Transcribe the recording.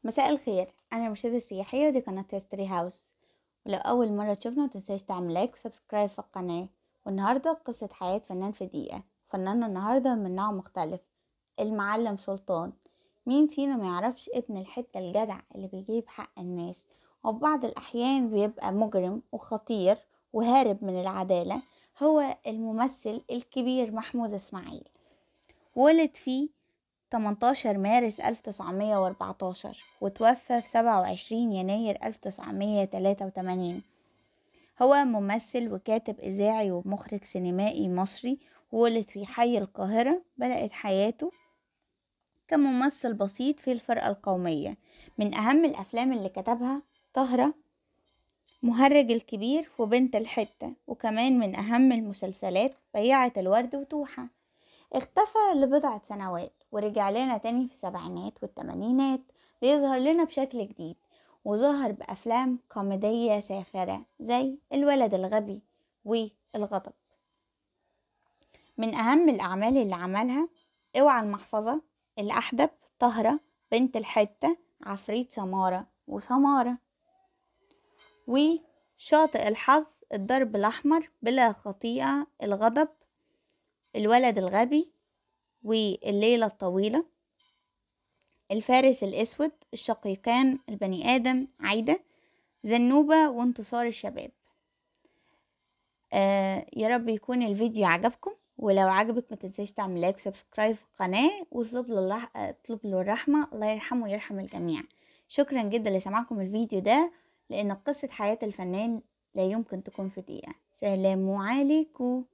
مساء الخير، انا مرشدة السياحية ودي قناة هيستوري هاوس. ولو اول مرة تشوفنا متنساش تعمل لايك وسبسكرايب في القناة. والنهاردة قصة حياة فنان في دقيقة. فنان النهاردة من نوع مختلف، المعلم سلطان. مين فينا ما يعرفش ابن الحتة الجدع اللي بيجيب حق الناس، وبعض الاحيان بيبقى مجرم وخطير وهارب من العدالة؟ هو الممثل الكبير محمود اسماعيل. ولد فيه 18 مارس 1914 وتوفى في 27 يناير 1983. هو ممثل وكاتب إذاعي ومخرج سينمائي مصري، وولد في حي القاهرة. بدأت حياته كممثل بسيط في الفرقة القومية. من أهم الأفلام اللي كتبها طهرة، مهرج الكبير، وبنت الحتة، وكمان من أهم المسلسلات بياعة الورد وتوحة. اختفى لبضعة سنوات ورجع لنا تاني في السبعينات والثمانينات ليظهر لنا بشكل جديد، وظهر بأفلام كوميدية ساخرة زي الولد الغبي والغضب. من أهم الأعمال اللي عملها اوعى المحفظة، الأحدب، طهرة، بنت الحتة، عفريت سمارة وسمارة، وشاطئ الحظ، الضرب الأحمر، بلا خطيئة، الغضب، الولد الغبي، والليلة الطويلة، الفارس الأسود، الشقيقان، البني آدم، عايدة، زنوبة، وانتصار الشباب. يا رب يكون الفيديو عجبكم، ولو عجبك ما تنساش تعمل لايك وسبسكرايب في القناة، اطلب له الرحمة، الله يرحمه ويرحم الجميع. شكرا جدا لسماعكم الفيديو ده، لأن قصة حياة الفنان لا يمكن تكون في دقيقة. سلام عليكم.